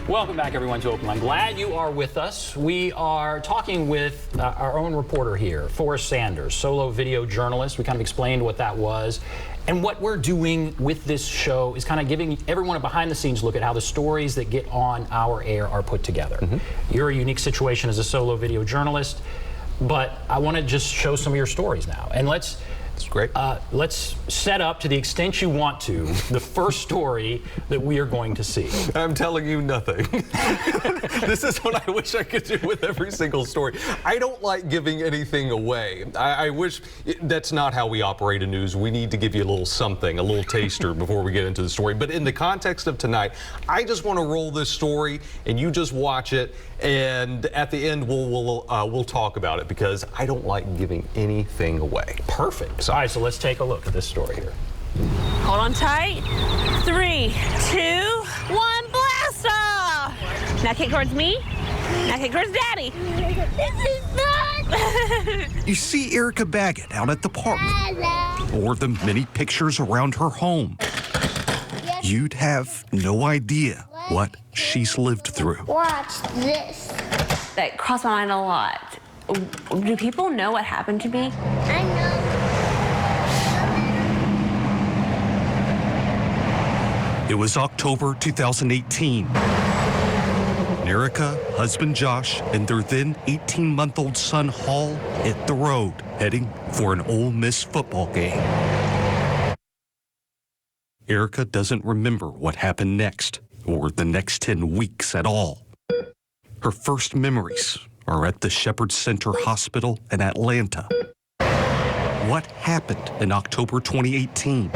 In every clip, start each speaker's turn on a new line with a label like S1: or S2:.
S1: Welcome back, everyone, to OpenLine. Glad you are with us. We are talking with our own reporter here, Forrest Sanders, solo video journalist. We kind of explained what that was. And what we're doing with this show is kind of giving everyone a behind-the-scenes look at how the stories that get on our air are put together. You're a unique situation as a solo video journalist, but I want to just show some of your stories now. And let's set up, to the extent you want to, the first story that we are going to see.
S2: I'm telling you nothing. This is what I wish I could do with every single story. I don't like giving anything away. I wish that's not how we operate in news. We need to give you a little something, a little taster before we get into the story. But in the context of tonight, I just want to roll this story and you just watch it. And at the end, we'll talk about it because I don't like giving anything away.
S1: Perfect. All right, so let's take a look at this story here.
S3: Hold on tight. 3, 2, 1, blast off! Now kick towards me. Now kick towards Daddy. This is not.
S4: You see Erica Baggett out at the park, or the many pictures around her home. You'd have no idea what she's lived through.
S5: Watch this.
S3: That crossed my mind a lot. Do people know what happened to me?
S5: I know.
S4: It was October 2018. Erica, husband Josh, and their then 18-month-old son Hall hit the road, heading for an Ole Miss football game. Erica doesn't remember what happened next, or the next 10 weeks at all. Her first memories are at the Shepherd Center Hospital in Atlanta. What happened in October 2018?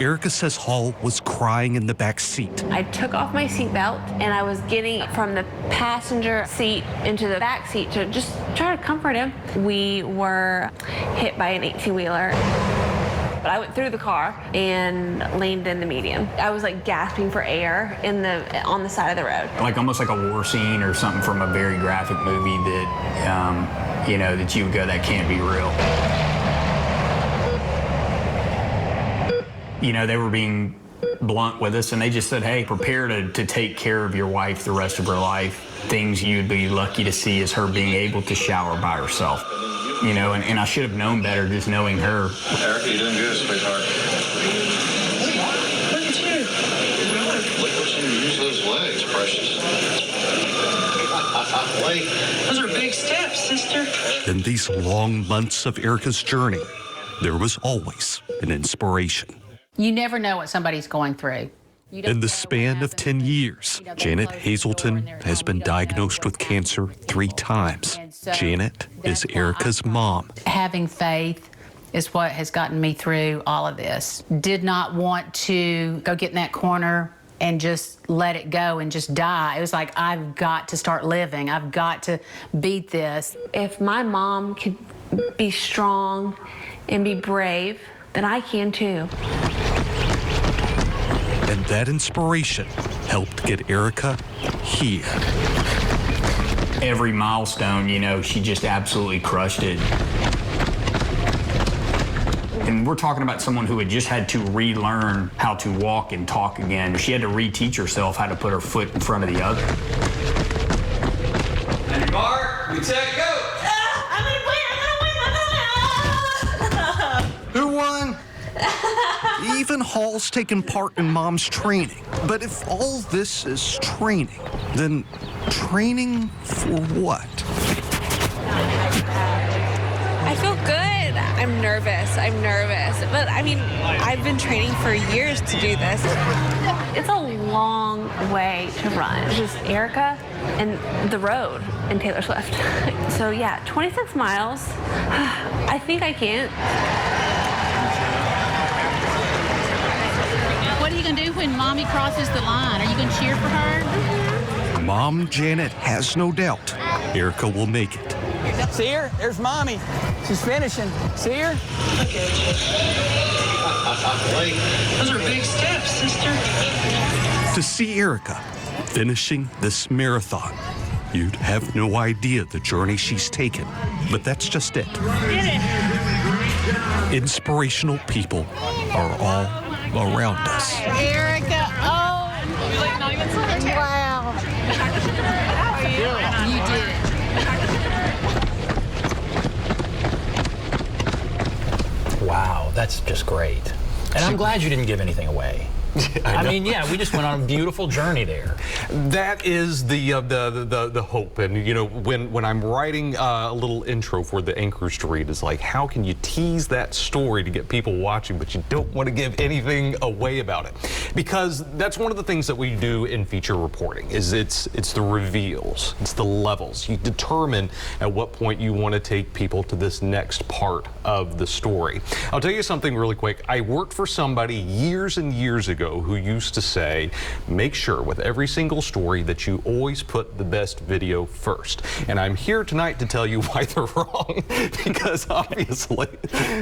S4: Erica says Hall was crying in the back seat.
S3: I took off my seatbelt and I was getting from the passenger seat into the back seat to just try to comfort him. We were hit by an 18-wheeler. But I went through the car and leaned in the median. I was like gasping for air on the side of the road.
S6: Like almost like a war scene or something from a very graphic movie that, that you would go, that can't be real. They were being blunt with us, and they just said, hey, prepare to take care of your wife the rest of her life. Things you'd be lucky to see is her being able to shower by herself. And I should have known better just knowing her.
S7: Erica, you're doing good, sweetheart. Look at you. Look what you use those legs, precious. Wait, those are big steps, sister.
S4: In these long months of Erica's journey, there was always an inspiration.
S8: You never know what somebody's going through.
S4: In the span of 10 years, Janet Hazelton has been diagnosed with cancer 3 times. Janet is Erica's mom.
S8: Having faith is what has gotten me through all of this. Did not want to go get in that corner and just let it go and just die. It was like, I've got to start living. I've got to beat this.
S3: If my mom could be strong and be brave, then I can too.
S4: And that inspiration helped get Erica here.
S6: Every milestone, she just absolutely crushed it. And we're talking about someone who had just had to relearn how to walk and talk again. She had to reteach herself how to put her foot in front of the other.
S2: And Mark, we take go.
S4: Who won? Even Hall's taken part in Mom's training. But if all this is training, then training for what?
S3: I feel good. I'm nervous. But I've been training for years to do this. It's a long way to run. It's just Erica and the road and Taylor Swift. So yeah, 26 miles. I think I can.
S8: What are you going to do when Mommy crosses the line? Are you going to cheer for her?
S4: Mom Janet has no doubt Erica will make it.
S9: See her? There's Mommy. She's finishing. See her?
S7: Wait, those are big steps, sister.
S4: To see Erica finishing this marathon, you'd have no idea the journey she's taken. But that's just it. Inspirational people are all around us.
S8: Erica, oh!
S5: Wow.
S8: You did it.
S1: Wow, that's just great. And I'm glad you didn't give anything away. I mean, yeah, we just went on a beautiful journey there.
S2: That is the hope, and you know, when I'm writing a little intro for the anchors to read, it's like, how can you tease that story to get people watching, but you don't want to give anything away about it? Because that's one of the things that we do in feature reporting. Is it's the reveals, it's the levels. You determine at what point you want to take people to this next part of the story. I'll tell you something really quick. I worked for somebody years and years ago who used to say, make sure with every single story that you always put the best video first. And I'm here tonight to tell you why they're wrong, because obviously,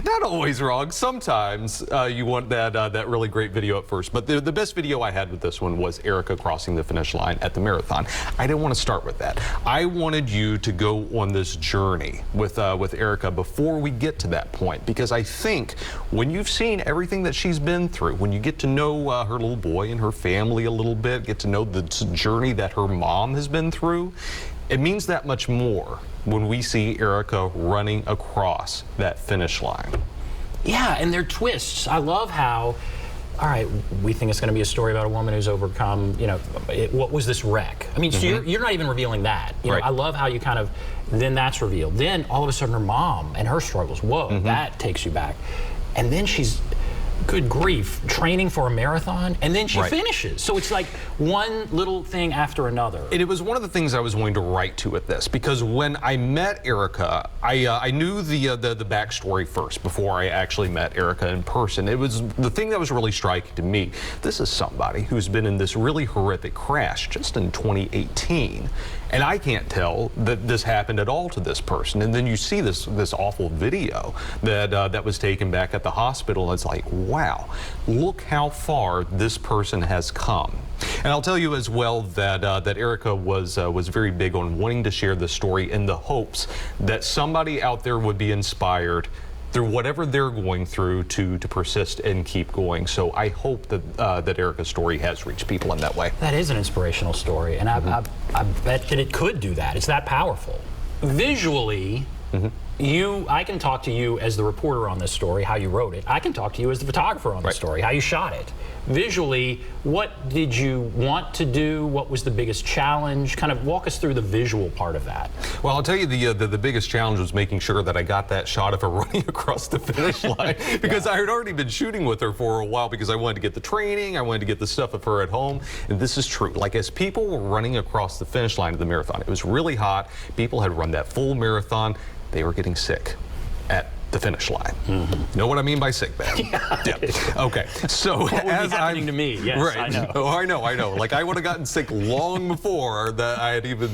S2: not always wrong. Sometimes you want that really great video up first. But the best video I had with this one was Erica crossing the finish line at the marathon. I didn't want to start with that. I wanted you to go on this journey with Erica before we get to that point, because I think when you've seen everything that she's been through, when you get to know her little boy and her family a little bit, get to know the journey that her mom has been through, it means that much more when we see Erica running across that finish line.
S1: Yeah, and their twists. I love how, all right, we think it's going to be a story about a woman who's overcome, you know, what was this wreck? I mean, so you're not even revealing that. You know, I love how you kind of, then that's revealed. Then all of a sudden her mom and her struggles, whoa, that takes you back. And then she's, good grief, training for a marathon, and then she finishes. So it's like one little thing after another.
S2: And it was one of the things I was going to write to with this, because when I met Erica, I knew the backstory first before I actually met Erica in person. It was the thing that was really striking to me. This is somebody who's been in this really horrific crash just in 2018. And I can't tell that this happened at all to this person. And then you see this awful video that was taken back at the hospital. It's like, wow, look how far this person has come. And I'll tell you as well that Erica was very big on wanting to share this story in the hopes that somebody out there would be inspired through whatever they're going through to persist and keep going. So I hope that Erica's story has reached people in that way.
S1: That is an inspirational story, and I bet that it could do that. It's that powerful. Visually, I can talk to you as the reporter on this story, how you wrote it. I can talk to you as the photographer on the story, how you shot it. Visually, what did you want to do? What was the biggest challenge? Kind of walk us through the visual part of that.
S2: Well, I'll tell you the biggest challenge was making sure that I got that shot of her running across the finish line, because I had already been shooting with her for a while because I wanted to get the training, I wanted to get the stuff of her at home, and this is true. Like, as people were running across the finish line of the marathon, it was really hot, people had run that full marathon, they were getting sick at the finish line. Know what I mean by sick, man? Yeah. Okay. So
S1: what would
S2: as
S1: be happening to me? Yes, I know.
S2: Oh, I know. Like, I would have gotten sick long before that I had even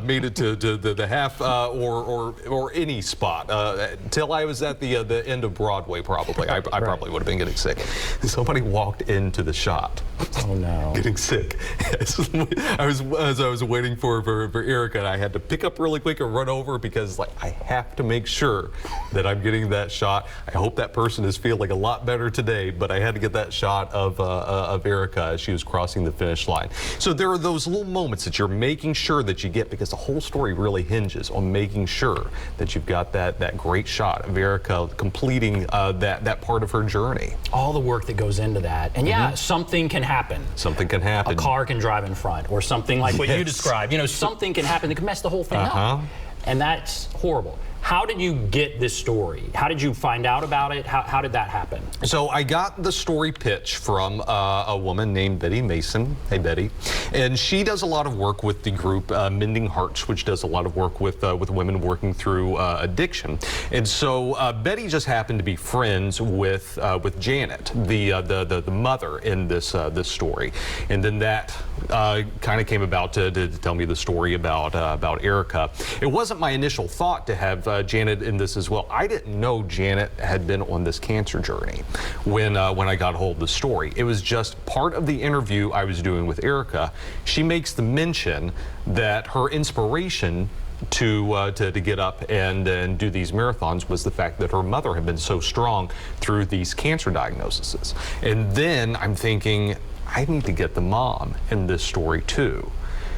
S2: made it to the half or any spot. Till I was at the end of Broadway, probably. I probably would have been getting sick. Somebody walked into the shot.
S1: Oh no.
S2: Getting sick. As I was waiting for Erica, and I had to pick up really quick and run over, because like, I have to make sure that I'm getting that shot. I hope that person is feeling a lot better today, but I had to get that shot of Erica as she was crossing the finish line. So there are those little moments that you're making sure that you get, because the whole story really hinges on making sure that you've got that great shot of Erica completing that part of her journey.
S1: All the work that goes into that. And yeah, something can happen.
S2: Something can happen.
S1: A car can drive in front, or something like what you described. You know, something can happen that can mess the whole thing up. And that's horrible. How did you get this story? How did you find out about it? How did that happen?
S2: So I got the story pitch from a woman named Betty Mason. Hey, Betty. And she does a lot of work with the group Mending Hearts, which does a lot of work with women working through addiction. And so Betty just happened to be friends with Janet, the mother in this story. And then that kind of came about to tell me the story about Erica. It wasn't my initial thought to have Janet in this as well. I didn't know Janet had been on this cancer journey when I got hold of the story. It was just part of the interview I was doing with Erica. She makes the mention that her inspiration to get up and do these marathons was the fact that her mother had been so strong through these cancer diagnoses. And then I'm thinking, I need to get the mom in this story too.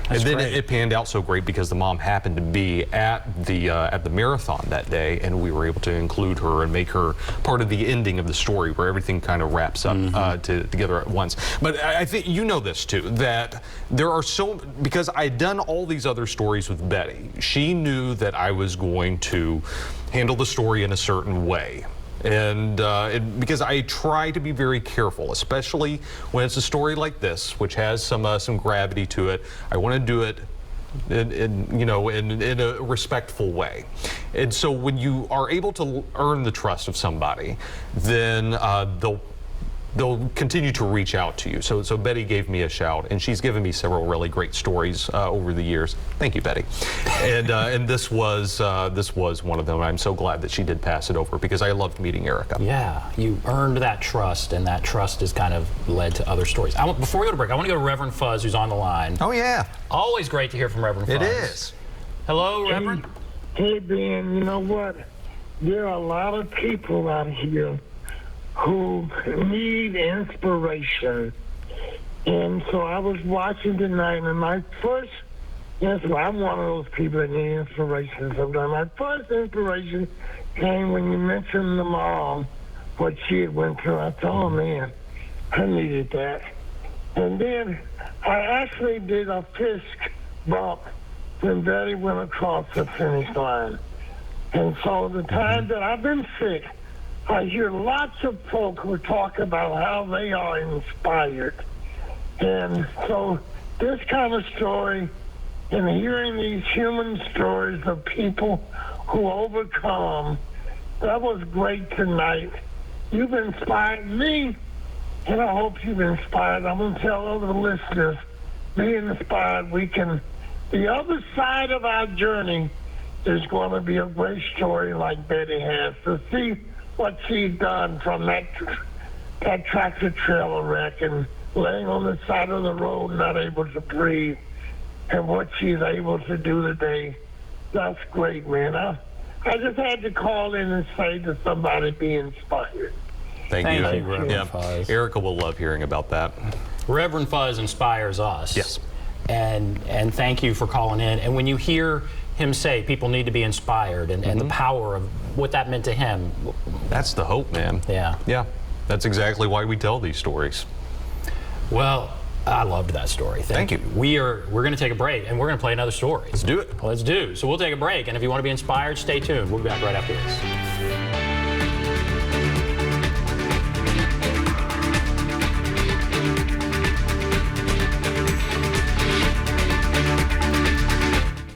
S1: That's
S2: and then
S1: great.
S2: it panned out so great because the mom happened to be at the marathon that day, and we were able to include her and make her part of the ending of the story, where everything kind of wraps up together at once. But I think you know this too, that there are because I'd done all these other stories with Betty, she knew that I was going to handle the story in a certain way. And because I try to be very careful, especially when it's a story like this, which has some gravity to it. I want to do it in a respectful way. And so when you are able to earn the trust of somebody, then they'll continue to reach out to you. So Betty gave me a shout, and she's given me several really great stories over the years. Thank you, Betty. And this was one of them. I'm so glad that she did pass it over, because I loved meeting Erica.
S1: Yeah, you earned that trust, and that trust has kind of led to other stories. Before we go to break, I want to go to Reverend Fuzz, who's on the line.
S2: Oh yeah.
S1: Always great to hear from Reverend Fuzz.
S2: It is.
S1: Hello, Reverend.
S10: Hey, Ben, you know what? There are a lot of people out here who need inspiration. And so I was watching tonight, and my first, I'm one of those people that need inspiration sometimes. My first inspiration came when you mentioned the mom, what she had went through. I thought, oh man, I needed that. And then I actually did a fist bump when Betty went across the finish line. And so the time that I've been sick, I hear lots of folk who talk about how they are inspired. And so this kind of story, and hearing these human stories of people who overcome, that was great tonight. You've inspired me, and I hope you've inspired. I'm going to tell other listeners, be inspired. The other side of our journey is going to be a great story like Betty has, to see what she's done from that tractor trailer wreck and laying on the side of the road, not able to breathe, and what she's able to do today. That's great, man. I just had to call in and say to somebody, be inspired.
S2: Thank you,
S1: Reverend Fuzz.
S2: Erica will love hearing about that.
S1: Reverend Fuzz inspires us.
S2: Yes.
S1: And thank you for calling in. And when you hear him say people need to be inspired, and the power of what that meant to him.
S2: That's the hope, man.
S1: Yeah.
S2: Yeah. That's exactly why we tell these stories.
S1: Well, I loved that story. Thank you. We're going to take a break, and we're going to play another story.
S2: Let's do it.
S1: Let's do. So we'll take a break, and if you want to be inspired, stay tuned. We'll be back right after this.